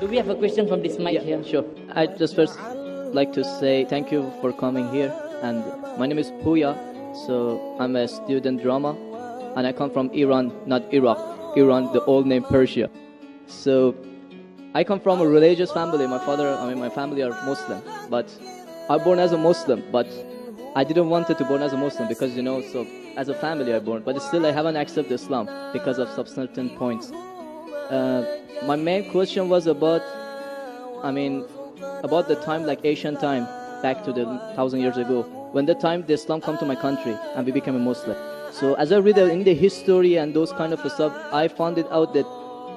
Do we have a question from this mic here? Sure. I just first like to say thank you for coming here. And my name is Puya. So I'm a student drama. And I come from Iran, not Iraq. Iran, the old name Persia. So I come from a religious family. My family are Muslim. But I born as a Muslim. But I didn't want to born as a Muslim because, so as a family I born. But still I haven't accepted Islam because of some certain points. My main question was about the time, like Asian time, back to the 1,000 years ago, when the time the Islam come to my country and we became a Muslim. So as I read in the history and those kind of stuff, I found it out that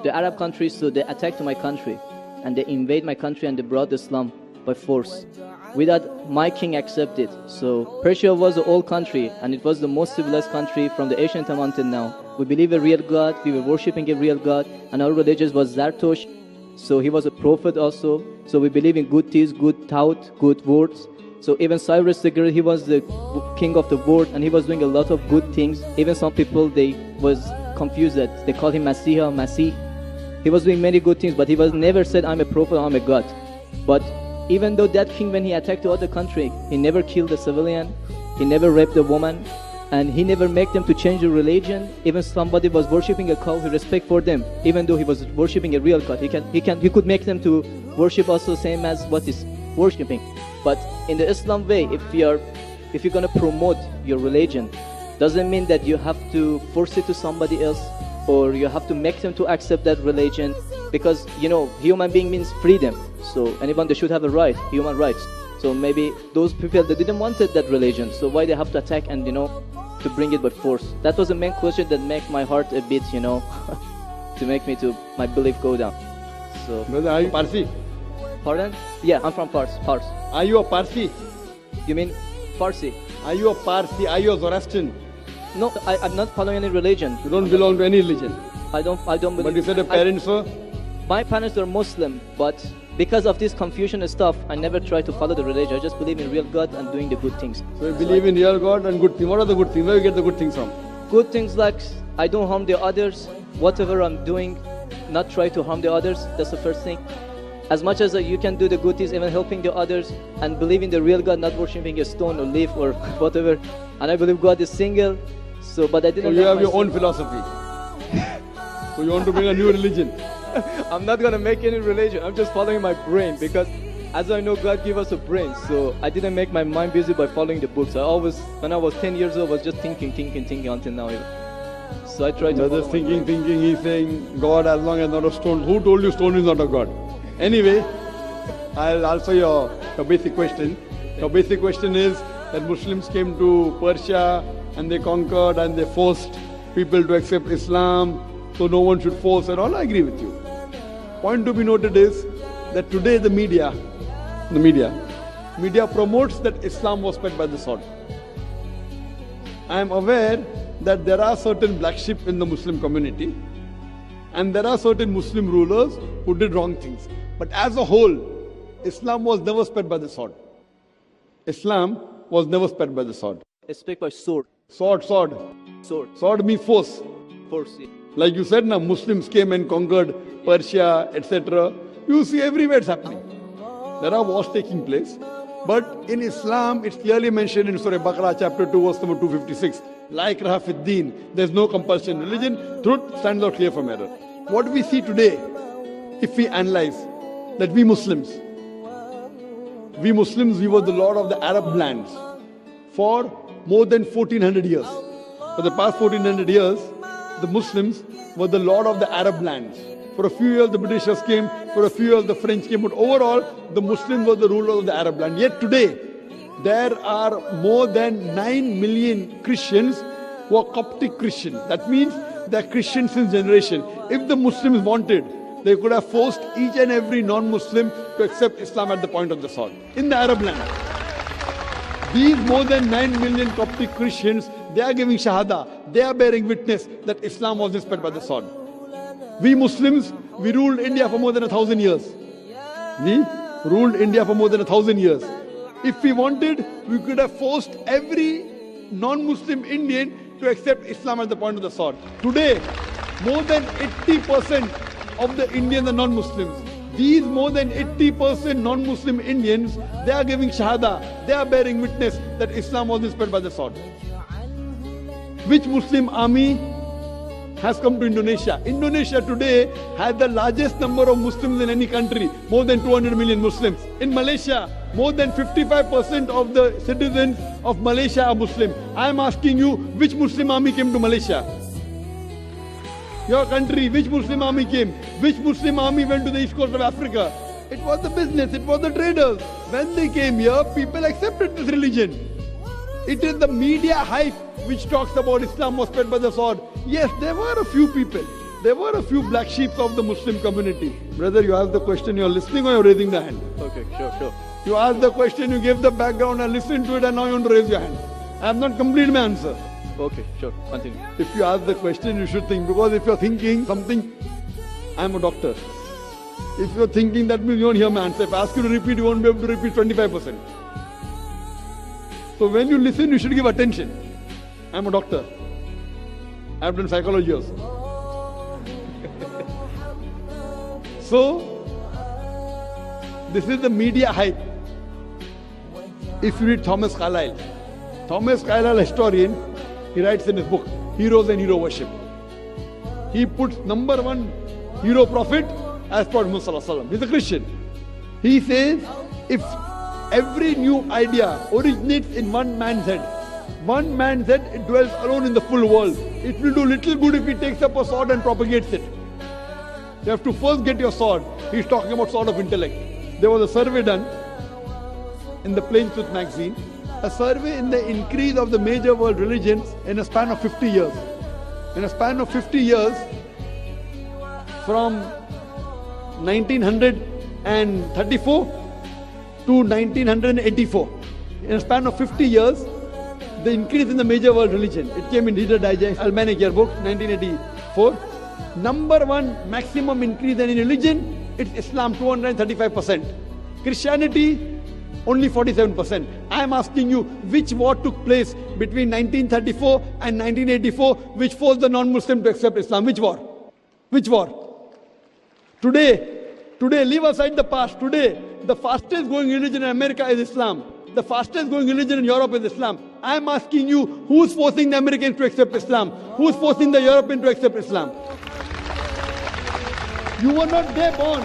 the Arab countries, so they attacked my country and they invade my country and they brought Islam by force without my king accepted. So Persia was an old country and it was the most civilized country from the ancient time until now. We believe a real God, we were worshipping a real God, and our religion was Zartosh. So he was a prophet also. So we believe in good deeds, good thought, good words. So even Cyrus the Great, he was the king of the world and he was doing a lot of good things. Even some people, they was confused that they called him Masih. He was doing many good things, but he was never said, I'm a prophet, I'm a God. But even though that king, when he attacked the other country, he never killed a civilian, he never raped a woman, and he never made them to change the religion. Even somebody was worshipping a cow, he respect for them, even though he was worshipping a real God. He could make them to worship also same as what is worshipping. But in the Islam way, if you're gonna promote your religion, doesn't mean that you have to force it to somebody else or you have to make them to accept that religion, because human being means freedom. So anyone, they should have a right, human rights. So maybe those people, they didn't want that religion, so why they have to attack and to bring it by force? That was the main question that make my heart a bit to make me to my belief go down. So brother, are you Parsi? Pardon? Yeah, I'm from Fars. Are you a Parsi? You mean Farsi? Are you a Parsi? Are you a Zoroastrian? No, I'm not following any religion. You don't belong to any religion. I don't believe. But you said your parents were? My parents were Muslim, but because of this confusion and stuff, I never tried to follow the religion. I just believe in real God and doing the good things. So you believe in real God and good things. What are the good things? Where do you get the good things from? Good things like I don't harm the others. Whatever I'm doing, not try to harm the others. That's the first thing. As much as you can do the good things, even helping the others, and believe in the real God, not worshipping a stone or leaf or whatever. And I believe God is single. So, but I didn't. So you have your own philosophy. So you want to bring a new religion. I'm not gonna make any religion. I'm just following my brain because, as I know, God gave us a brain. So I didn't make my mind busy by following the books. When I was 10 years old, I was just thinking until now. So I tried to. Just thinking. He's saying God as long as not a stone. Who told you stone is not a God? Anyway, I'll answer your basic question. Your basic question is that Muslims came to Persia and they conquered and they forced people to accept Islam. So no one should force at all. I agree with you. Point to be noted is that today the media promotes that Islam was spread by the sword. I am aware that there are certain black sheep in the Muslim community and there are certain Muslim rulers who did wrong things. But as a whole, Islam was never spread by the sword. Islam was never spread by the sword. It's spread by sword. Sword. Sword means force. Force, yeah. Like you said, now Muslims came and conquered Persia, etc. You see everywhere it's happening. There are wars taking place. But in Islam, it's clearly mentioned in Surah Baqarah chapter 2, verse number 256. La ikraha fid deen. There's no compulsion in religion. Truth stands out clear from error. What we see today, if we analyze, that we Muslims, we were the lord of the Arab lands for more than 1400 years. For the past 1400 years, the Muslims were the lord of the Arab lands. For a few years the Britishers came, for a few years the French came, but overall the Muslims were the rulers of the Arab land. Yet today, there are more than 9 million Christians who are Coptic Christian. That means they are Christians since generation. If the Muslims wanted, they could have forced each and every non-Muslim to accept Islam at the point of the sword in the Arab land. These more than 9 million Coptic Christians, they are giving Shahada, they are bearing witness that Islam was spread by the sword. We Muslims, we ruled India for more than 1,000 years. We ruled India for more than 1,000 years. If we wanted, we could have forced every non-Muslim Indian to accept Islam at the point of the sword. Today, more than 80% of the Indians are non-Muslims. These more than 80% non-Muslim Indians, they are giving shahada, they are bearing witness that Islam was spread by the sword. Which Muslim army has come to Indonesia? Indonesia today has the largest number of Muslims in any country, more than 200 million Muslims. In Malaysia, more than 55% of the citizens of Malaysia are Muslim. I am asking you, which Muslim army came to Malaysia? Your country, which Muslim army came? Which Muslim army went to the east coast of Africa? It was the business, it was the traders. When they came here, people accepted this religion. It is the media hype which talks about Islam was spread by the sword. Yes, there were a few people. There were a few black sheep of the Muslim community. Brother, you asked the question, you're listening or you're raising the hand? Okay, sure. You asked the question, you gave the background, I listened to it, and now you want to raise your hand. I have not completed my answer. Okay, sure. Continue. If you ask the question, you should think. Because if you're thinking something, I'm a doctor. If you're thinking, that means you won't hear my answer. If I ask you to repeat, you won't be able to repeat 25%. So when you listen, you should give attention. I'm a doctor. I've done psychology also. So, this is the media hype. If you read Thomas Carlyle, historian, he writes in his book, Heroes and Hero Worship. He puts number one hero prophet as Prophet Muhammad. He's a Christian. He says, if every new idea originates in one man's head, it dwells alone in the full world. It will do little good if he takes up a sword and propagates it. You have to first get your sword. He's talking about sword of intellect. There was a survey done in the Plain Truth magazine, a survey in the increase of the major world religions in a span of 50 years. In a span of 50 years, from 1934 to 1984. In a span of 50 years, the increase in the major world religion. It came in Reader Digest, Almanac Yearbook, 1984. Number one maximum increase in religion, it's Islam, 235%. Christianity, only 47%. I am asking you, which war took place between 1934 and 1984, which forced the non-Muslim to accept Islam? Which war? Which war? Today, leave aside the past. Today, the fastest growing religion in America is Islam. The fastest growing religion in Europe is Islam. I am asking you, who's forcing the Americans to accept Islam? Who's forcing the Europeans to accept Islam? You were not there born.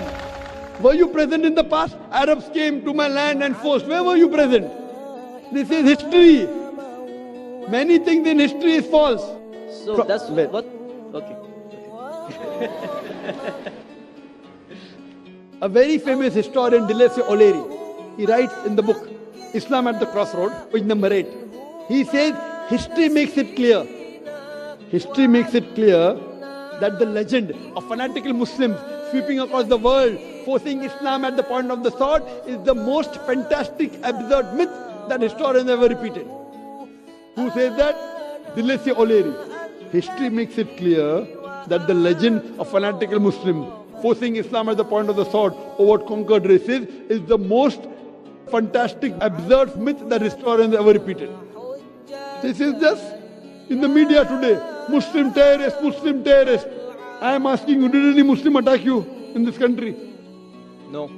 Were you present in the past? Arabs came to my land and forced. Where were you present? This is history. Many things in history is false. So that's what? Okay. A very famous historian, Deleuze O'Leary, he writes in the book, Islam at the Crossroad, page number 8. He says, history makes it clear that the legend of fanatical Muslims sweeping across the world, forcing Islam at the point of the sword, is the most fantastic, absurd myth that historians ever repeated. Who says that? Deleuze O'Leary. History makes it clear that the legend of fanatical Muslims forcing Islam at the point of the sword over conquered races is the most fantastic, absurd myth that historians ever repeated. This is just in the media today. Muslim terrorist. I am asking you, did any Muslim attack you in this country? No,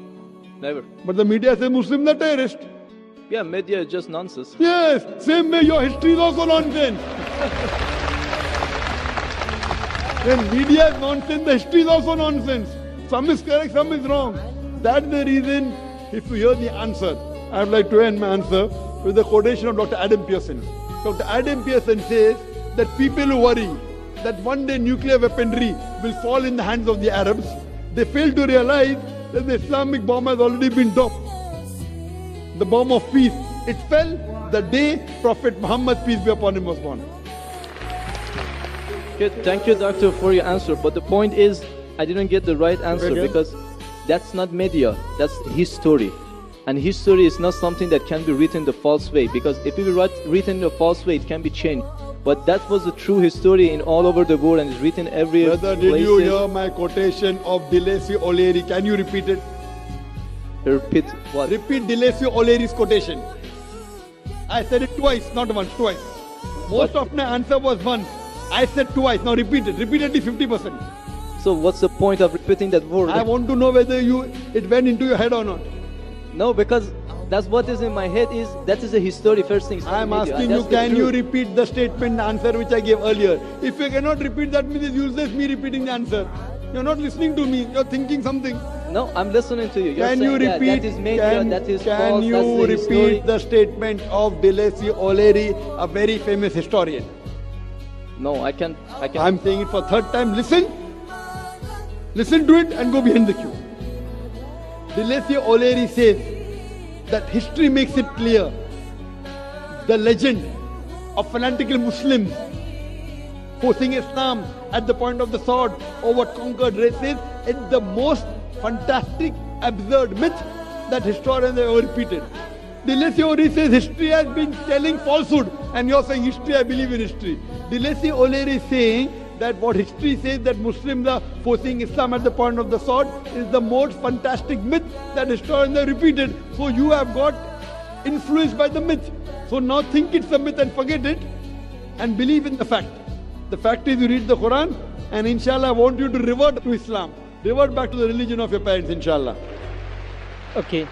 never. But the media says Muslims are terrorists. Yeah, media is just nonsense. Yes, same way your history is also nonsense. When media is nonsense, the history is also nonsense. Some is correct, some is wrong. That's the reason, if you hear the answer, I would like to end my answer with a quotation of Dr. Adam Pearson. Dr. Adam Pearson says that people who worry that one day nuclear weaponry will fall in the hands of the Arabs, they fail to realize that the Islamic bomb has already been dropped. The bomb of peace. It fell the day Prophet Muhammad, peace be upon him, was born. Good. Thank you, doctor, for your answer. But the point is, I didn't get the right answer because that's not media, that's history. And history is not something that can be written the false way, because if it be written the false way, it can be changed. But that was the true history in all over the world and it's written every Brother, did you hear my quotation of Deleuze O'Leary? Can you repeat it? Repeat what? Repeat Deleuze O'Leary's quotation. I said it twice, not once, twice. Most of my answer was once. I said twice. Now repeat it. Repeat it 50%. So what's the point of repeating that word? I want to know whether it went into your head or not. No, because that's what is in my head that is a history first thing. I am asking you, can you repeat the statement, the answer which I gave earlier? If you cannot repeat, that means it's useless me repeating the answer. You're not listening to me, you're thinking something. No, I'm listening to you. You're Can saying you repeat, that is major, that is can false, you that's the history. repeat the statement of Deleuze O'Leary, a very famous historian? No, I can't. I'm saying it for third time. Listen to it and go behind the queue. Deleuze O'Leary says that history makes it clear the legend of fanatical Muslims forcing Islam at the point of the sword over conquered races is the most fantastic, absurd myth that historians have ever repeated. Deleuze O'Leary says history has been telling falsehood, and you're saying history, I believe in history. Deleuze O'Leary is saying that what history says that Muslims are forcing Islam at the point of the sword is the most fantastic myth that historians have repeated. So you have got influenced by the myth. So now think it's a myth and forget it and believe in the fact. The fact is you read the Quran and inshallah I want you to revert to Islam. Revert back to the religion of your parents, inshallah. Okay.